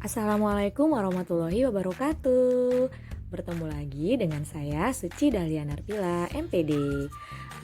Assalamualaikum warahmatullahi wabarakatuh. Bertemu lagi dengan saya Suci Dahlia Narpila, MPD.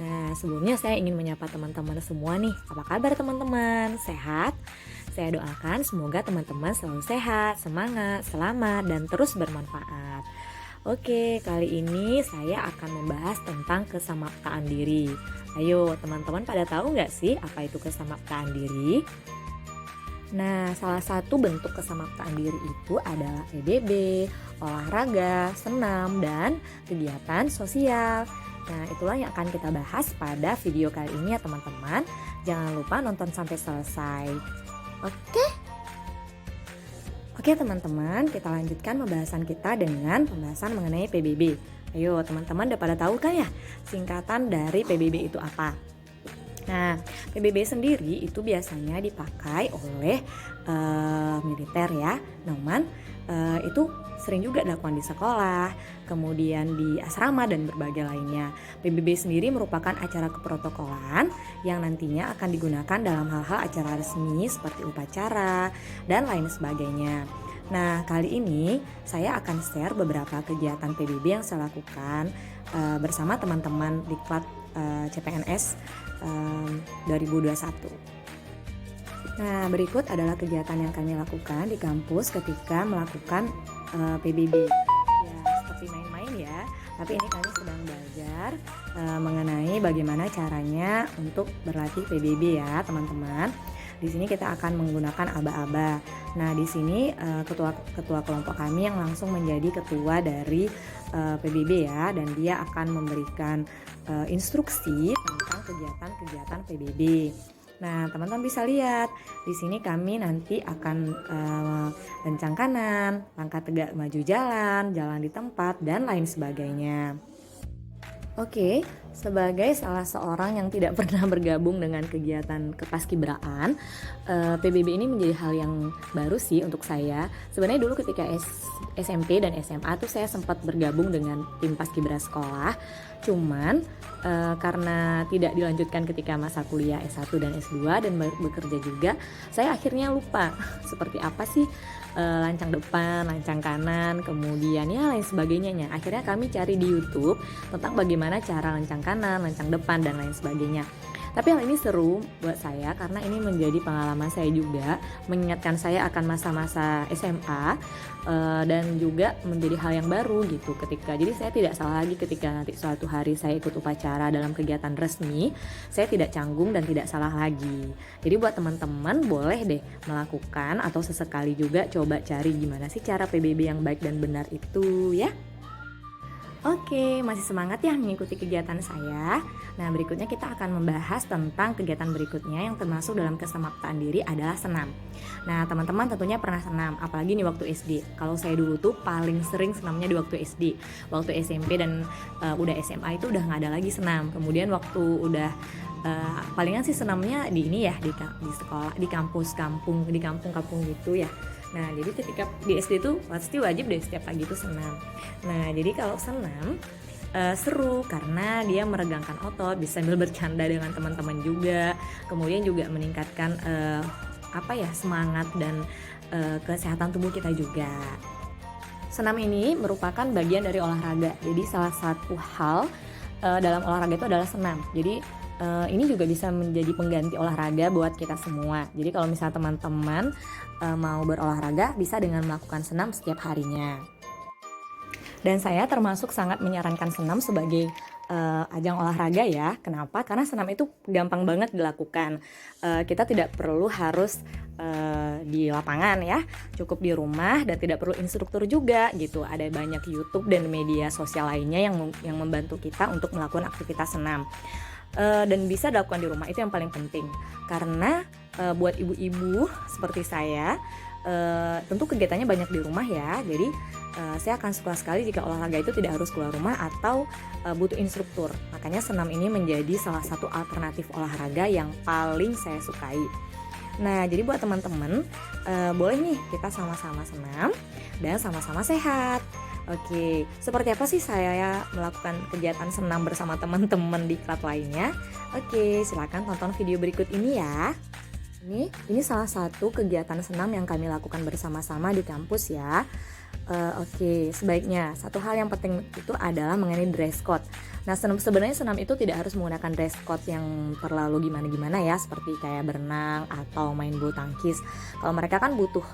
Nah, sebelumnya saya ingin menyapa teman-teman semua nih. Apa kabar teman-teman? Sehat? Saya doakan semoga teman-teman selalu sehat, semangat, selamat, dan terus bermanfaat. Oke, kali ini saya akan membahas tentang kesamaptaan diri. Ayo, teman-teman pada tahu nggak sih apa itu kesamaptaan diri? Nah, salah satu bentuk kesamaptaan diri itu adalah PBB, olahraga, senam, dan kegiatan sosial. Nah, itulah yang akan kita bahas pada video kali ini ya teman-teman. Jangan lupa nonton sampai selesai. Oke? Oke teman-teman, kita lanjutkan pembahasan kita dengan pembahasan mengenai PBB. Ayo teman-teman udah pada tahu kan ya singkatan dari PBB itu apa? Nah, PBB sendiri itu biasanya dipakai oleh militer ya. Namun itu sering juga dilakukan di sekolah, kemudian di asrama dan berbagai lainnya. PBB sendiri merupakan acara keprotokolan yang nantinya akan digunakan dalam hal-hal acara resmi seperti upacara dan lain sebagainya. Nah, kali ini saya akan share beberapa kegiatan PBB yang saya lakukan bersama teman-teman Diklat CPNS 2021. Nah, berikut adalah kegiatan yang kami lakukan di kampus ketika melakukan PBB. Ya, seperti main-main ya, tapi ini kami sedang belajar mengenai bagaimana caranya untuk berlatih PBB ya, teman-teman. Di sini kita akan menggunakan aba-aba. Nah, di sini ketua kelompok kami yang langsung menjadi ketua dari PBB ya, dan dia akan memberikan instruksi tentang kegiatan-kegiatan PBB. Nah, teman-teman bisa lihat di sini kami nanti akan lencang kanan, langkah tegak maju jalan, jalan di tempat, dan lain sebagainya. Oke, sebagai salah seorang yang tidak pernah bergabung dengan kegiatan kepaskibraan, PBB ini menjadi hal yang baru sih untuk saya. Sebenarnya dulu ketika SMP dan SMA tuh saya sempat bergabung dengan tim paskibra sekolah. Cuman karena tidak dilanjutkan ketika masa kuliah S1 dan S2 dan bekerja juga, saya akhirnya lupa seperti apa sih lancang depan, lancang kanan, kemudian ya lain sebagainya. Akhirnya kami cari di YouTube tentang bagaimana cara lancang kanan, lancang depan, dan lain sebagainya. Tapi hal ini seru buat saya karena ini menjadi pengalaman saya juga, mengingatkan saya akan masa-masa SMA dan juga menjadi hal yang baru gitu ketika. Jadi saya tidak salah lagi ketika nanti suatu hari saya ikut upacara dalam kegiatan resmi, saya tidak canggung dan tidak salah lagi. Jadi buat teman-teman boleh deh melakukan atau sesekali juga coba cari gimana sih cara PBB yang baik dan benar itu ya. Oke, masih semangat ya mengikuti kegiatan saya? Nah, berikutnya kita akan membahas tentang kegiatan berikutnya yang termasuk dalam kesamaptaan diri adalah senam. Nah, teman-teman tentunya pernah senam, apalagi nih waktu SD. Kalau saya dulu tuh paling sering senamnya di waktu SD. Waktu SMP dan udah SMA itu udah nggak ada lagi senam. Kemudian waktu udah palingan sih senamnya di ini ya, di sekolah, di kampus, di kampung-kampung gitu ya. Nah, jadi ketika di SD tuh pasti wajib deh setiap pagi itu senam. Nah, jadi kalau senam seru karena dia meregangkan otot, bisa sambil bercanda dengan teman-teman juga. Kemudian juga meningkatkan semangat dan kesehatan tubuh kita juga. Senam ini merupakan bagian dari olahraga. Jadi salah satu hal dalam olahraga itu adalah senam. Jadi ini juga bisa menjadi pengganti olahraga buat kita semua. Jadi kalau misalnya teman-teman mau berolahraga bisa dengan melakukan senam setiap harinya. Dan saya termasuk sangat menyarankan senam sebagai ajang olahraga ya. Kenapa? Karena senam itu gampang banget dilakukan. Kita tidak perlu harus di lapangan ya, cukup di rumah dan tidak perlu instruktur juga gitu. Ada banyak YouTube dan media sosial lainnya yang membantu kita untuk melakukan aktivitas senam. Dan bisa dilakukan di rumah, itu yang paling penting karena buat ibu-ibu seperti saya tentu kegiatannya banyak di rumah ya. Jadi saya akan suka sekali jika olahraga itu tidak harus keluar rumah atau butuh instruktur. Makanya senam ini menjadi salah satu alternatif olahraga yang paling saya sukai. Nah, jadi buat teman-teman boleh nih kita sama-sama senam dan sama-sama sehat. Oke, seperti apa sih saya melakukan kegiatan senam bersama teman-teman di klub lainnya? Oke, silakan tonton video berikut ini ya. Ini salah satu kegiatan senam yang kami lakukan bersama-sama di kampus ya. Oke, sebaiknya satu hal yang penting itu adalah mengenai dress code. Nah, sebenarnya senam itu tidak harus menggunakan dress code yang terlalu gimana-gimana ya, seperti kayak berenang atau main bulu tangkis. Kalau mereka kan butuh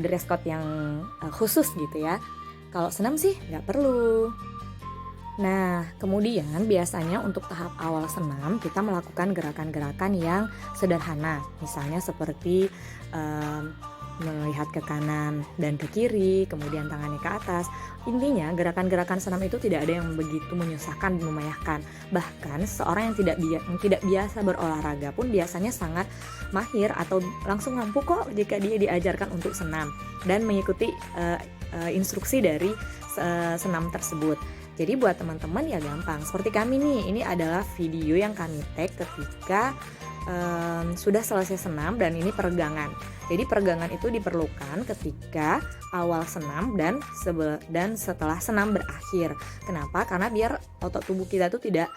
dress code yang khusus gitu ya. Kalau senam sih nggak perlu. Nah, kemudian biasanya untuk tahap awal senam kita melakukan gerakan-gerakan yang sederhana, misalnya seperti melihat ke kanan dan ke kiri, kemudian tangannya ke atas. Intinya gerakan-gerakan senam itu tidak ada yang begitu menyusahkan dan memayahkan. Bahkan seorang yang tidak biasa berolahraga pun biasanya sangat mahir atau langsung mampu kok jika dia diajarkan untuk senam dan mengikuti instruksi dari senam tersebut. Jadi buat teman-teman ya gampang. Seperti kami nih, ini adalah video yang kami tag ketika sudah selesai senam dan ini peregangan. Jadi peregangan itu diperlukan ketika awal senam dan setelah senam berakhir. Kenapa? Karena biar otot tubuh kita tuh tidak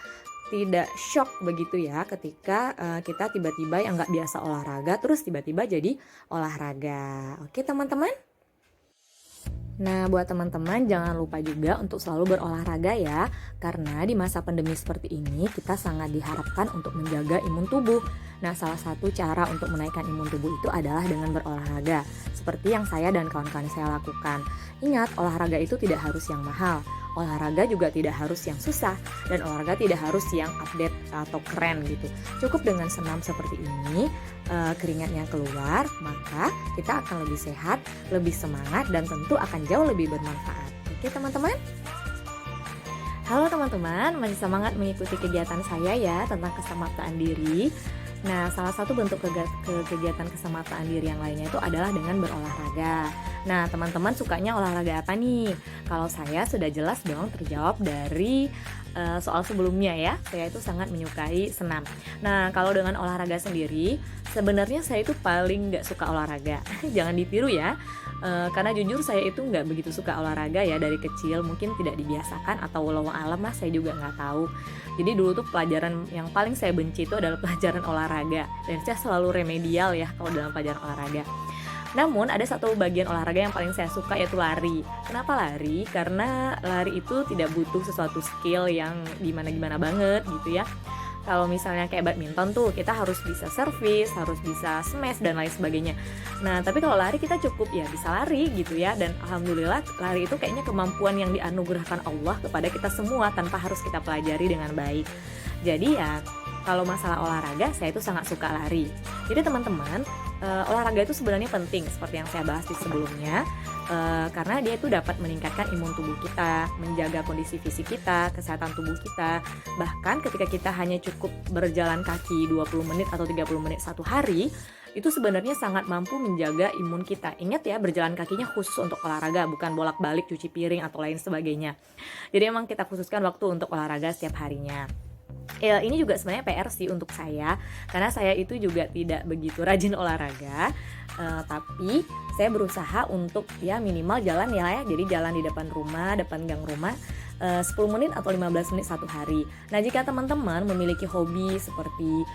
shock begitu ya ketika kita tiba-tiba yang nggak biasa olahraga terus tiba-tiba jadi olahraga. Oke teman-teman? Nah, buat teman-teman jangan lupa juga untuk selalu berolahraga ya, karena di masa pandemi seperti ini kita sangat diharapkan untuk menjaga imun tubuh. Nah, salah satu cara untuk menaikkan imun tubuh itu adalah dengan berolahraga, seperti yang saya dan kawan-kawan saya lakukan. Ingat, olahraga itu tidak harus yang mahal. Olahraga juga tidak harus yang susah, dan olahraga tidak harus yang update atau keren gitu. Cukup dengan senam seperti ini, keringatnya keluar, maka kita akan lebih sehat, lebih semangat, dan tentu akan jauh lebih bermanfaat. Oke teman-teman? Halo teman-teman, masih semangat mengikuti kegiatan saya ya tentang kesamaptaan diri. Nah, salah satu bentuk kegiatan kesamaptaan diri yang lainnya itu adalah dengan berolahraga. Nah, teman-teman sukanya olahraga apa nih? Kalau saya sudah jelas dong terjawab dari soal sebelumnya ya. Saya itu sangat menyukai senam. Nah, kalau dengan olahraga sendiri, sebenarnya saya itu paling nggak suka olahraga. Jangan ditiru ya. Karena jujur saya itu nggak begitu suka olahraga ya dari kecil, mungkin tidak dibiasakan atau walau alam lah saya juga nggak tahu. Jadi dulu tuh pelajaran yang paling saya benci itu adalah pelajaran olahraga dan saya selalu remedial ya kalau dalam pelajaran olahraga. Namun ada satu bagian olahraga yang paling saya suka yaitu lari. Kenapa lari? Karena lari itu tidak butuh sesuatu skill yang gimana-gimana banget gitu ya. Kalau misalnya kayak badminton tuh kita harus bisa servis, harus bisa smash dan lain sebagainya. Nah tapi kalau lari kita cukup ya bisa lari gitu ya. Dan alhamdulillah lari itu kayaknya kemampuan yang dianugerahkan Allah kepada kita semua tanpa harus kita pelajari dengan baik. Jadi ya kalau masalah olahraga saya itu sangat suka lari. Jadi teman-teman olahraga itu sebenarnya penting seperti yang saya bahas di sebelumnya. Karena dia itu dapat meningkatkan imun tubuh kita, menjaga kondisi fisik kita, kesehatan tubuh kita. Bahkan ketika kita hanya cukup berjalan kaki 20 menit atau 30 menit satu hari, itu sebenarnya sangat mampu menjaga imun kita. Ingat ya, berjalan kakinya khusus untuk olahraga, bukan bolak-balik cuci piring atau lain sebagainya. Jadi emang kita khususkan waktu untuk olahraga setiap harinya. Ini juga sebenarnya PR sih untuk saya, karena saya itu juga tidak begitu rajin olahraga, tapi saya berusaha untuk ya minimal jalan ya, jadi jalan di depan rumah, depan gang rumah 10 menit atau 15 menit satu hari. Nah jika teman-teman memiliki hobi seperti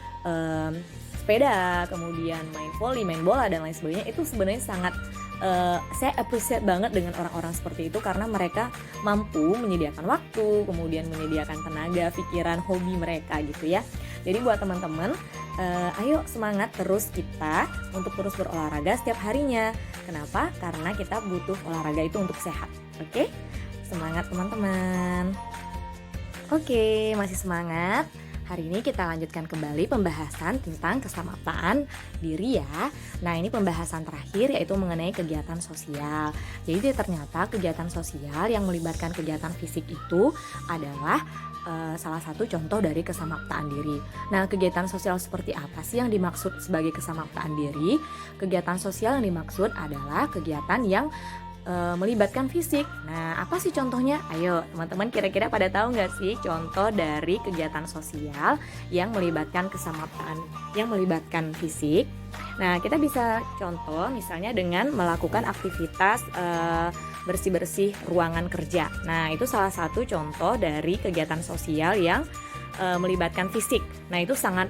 sepeda, kemudian main volley, main bola dan lain sebagainya, itu sebenarnya sangat saya appreciate banget dengan orang-orang seperti itu karena mereka mampu menyediakan waktu, kemudian menyediakan tenaga, pikiran, hobi mereka gitu ya. Jadi buat teman-teman, ayo semangat terus kita untuk terus berolahraga setiap harinya. Kenapa? Karena kita butuh olahraga itu untuk sehat. Oke? Semangat teman-teman. Oke, masih semangat? Hari ini kita lanjutkan kembali pembahasan tentang kesamaptaan diri ya. Nah ini pembahasan terakhir yaitu mengenai kegiatan sosial. Jadi ternyata kegiatan sosial yang melibatkan kegiatan fisik itu adalah salah satu contoh dari kesamaptaan diri. Nah kegiatan sosial seperti apa sih yang dimaksud sebagai kesamaptaan diri? Kegiatan sosial yang dimaksud adalah kegiatan yang melibatkan fisik. Nah, apa sih contohnya? Ayo, teman-teman kira-kira pada tahu nggak sih contoh dari kegiatan sosial yang melibatkan kesamaptaan, yang melibatkan fisik? Nah, kita bisa contoh misalnya dengan melakukan aktivitas bersih-bersih ruangan kerja. Nah, itu salah satu contoh dari kegiatan sosial yang melibatkan fisik. Nah, itu sangat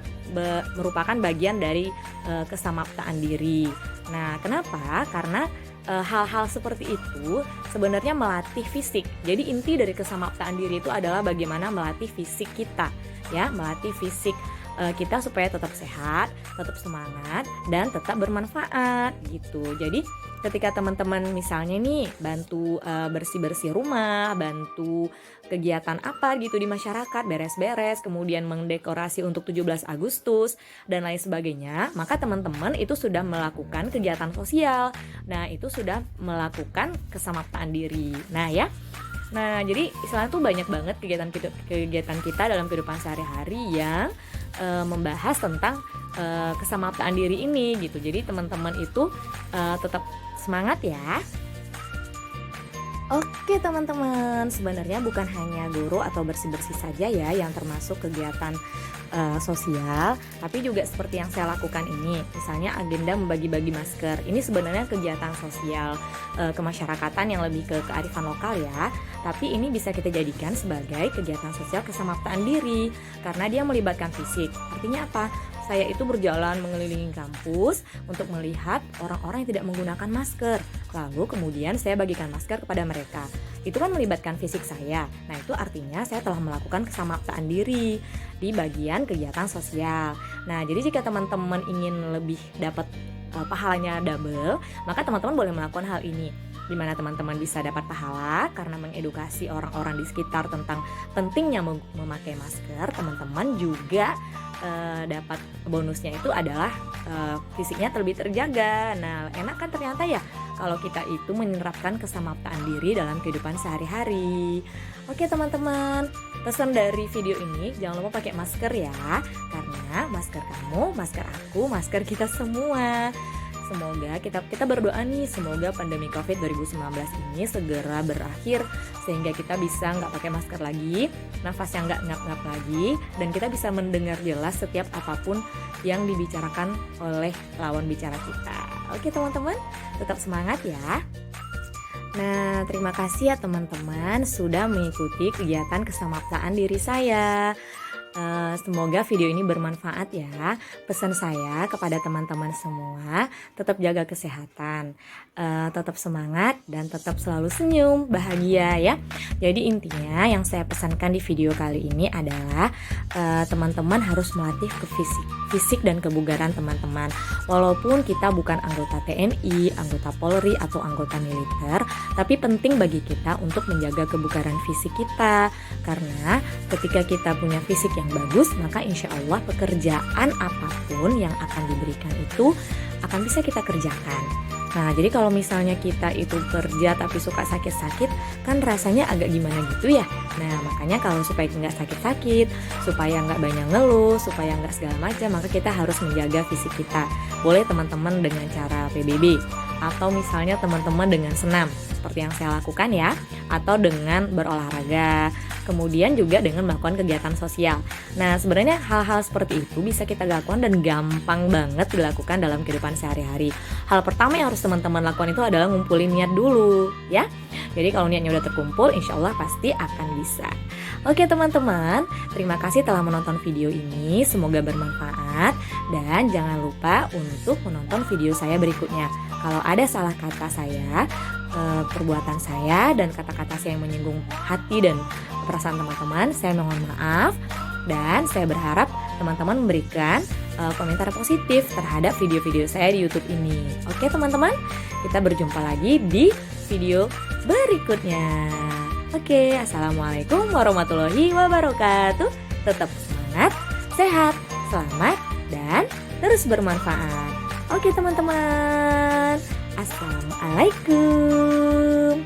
merupakan bagian dari kesamaptaan diri. Nah, kenapa? Karena hal-hal seperti itu sebenarnya melatih fisik. Jadi inti dari kesamaptaan diri itu adalah bagaimana melatih fisik kita, ya, melatih fisik kita supaya tetap sehat, tetap semangat, dan tetap bermanfaat gitu. Jadi ketika teman-teman misalnya nih bantu bersih-bersih rumah, bantu kegiatan apa gitu di masyarakat, beres-beres, kemudian mendekorasi untuk 17 Agustus dan lain sebagainya, maka teman-teman itu sudah melakukan kegiatan sosial. Nah, itu sudah melakukan kesamaptaan diri. Nah, ya. Nah, jadi istilahnya tuh banyak banget kegiatan kita dalam kehidupan sehari-hari yang membahas tentang kesamaptaan diri ini gitu. Jadi teman-teman itu tetap semangat ya. Oke teman-teman, sebenarnya bukan hanya guru atau bersih-bersih saja ya yang termasuk kegiatan sosial, tapi juga seperti yang saya lakukan ini, misalnya agenda membagi-bagi masker. Ini sebenarnya kegiatan sosial kemasyarakatan yang lebih ke kearifan lokal ya, tapi ini bisa kita jadikan sebagai kegiatan sosial kesamaptaan diri karena dia melibatkan fisik. Artinya apa? Saya itu berjalan mengelilingi kampus untuk melihat orang-orang yang tidak menggunakan masker. Lalu kemudian saya bagikan masker kepada mereka. Itu kan melibatkan fisik saya. Nah, itu artinya saya telah melakukan kesamaptaan diri di bagian kegiatan sosial. Nah, jadi jika teman-teman ingin lebih dapat pahalanya double, maka teman-teman boleh melakukan hal ini. Di mana teman-teman bisa dapat pahala karena mengedukasi orang-orang di sekitar tentang pentingnya memakai masker. Teman-teman juga dapat bonusnya itu adalah fisiknya lebih terjaga. Nah, enak kan ternyata ya kalau kita itu menerapkan kesamaptaan diri dalam kehidupan sehari-hari. Oke teman-teman, pesan dari video ini jangan lupa pakai masker ya, karena masker kamu, masker aku, masker kita semua. Semoga kita berdoa nih, semoga pandemi COVID 2019 ini segera berakhir sehingga kita bisa nggak pakai masker lagi, nafasnya nggak ngap-ngap lagi, dan kita bisa mendengar jelas setiap apapun yang dibicarakan oleh lawan bicara kita. Oke teman-teman, tetap semangat ya. Nah, terima kasih ya teman-teman sudah mengikuti kegiatan kesamaptaan diri saya. Semoga video ini bermanfaat ya. Pesan saya kepada teman-teman semua, tetap jaga kesehatan, tetap semangat, dan tetap selalu senyum, bahagia ya. Jadi intinya yang saya pesankan di video kali ini adalah teman-teman harus melatih ke fisik dan kebugaran teman-teman. Walaupun kita bukan anggota TNI, anggota Polri, atau anggota militer, tapi penting bagi kita untuk menjaga kebugaran fisik kita. Karena ketika kita punya fisik yang bagus, maka insya Allah pekerjaan apapun yang akan diberikan itu akan bisa kita kerjakan. Nah, jadi kalau misalnya kita itu kerja tapi suka sakit-sakit, kan rasanya agak gimana gitu ya. Nah, makanya kalau supaya nggak sakit-sakit, supaya nggak banyak ngeluh, supaya nggak segala macam, maka kita harus menjaga fisik kita. Boleh teman-teman dengan cara PBB, atau misalnya teman-teman dengan senam, seperti yang saya lakukan ya, atau dengan berolahraga, kemudian juga dengan melakukan kegiatan sosial. Nah, sebenarnya hal-hal seperti itu bisa kita lakukan dan gampang banget dilakukan dalam kehidupan sehari-hari. Hal pertama yang harus teman-teman lakukan itu adalah ngumpulin niat dulu ya. Jadi kalau niatnya udah terkumpul, insya Allah pasti akan bisa. Oke teman-teman, terima kasih telah menonton video ini, semoga bermanfaat. Dan jangan lupa untuk menonton video saya berikutnya. Kalau ada salah kata saya, perbuatan saya, dan kata-kata saya yang menyinggung hati dan perasaan teman-teman, saya mohon maaf. Dan saya berharap teman-teman memberikan komentar positif terhadap video-video saya di YouTube ini. Oke teman-teman, kita berjumpa lagi di video berikutnya. Oke, assalamualaikum warahmatullahi wabarakatuh. Tetap semangat, sehat, selamat, dan terus bermanfaat. Oke teman-teman, assalamualaikum.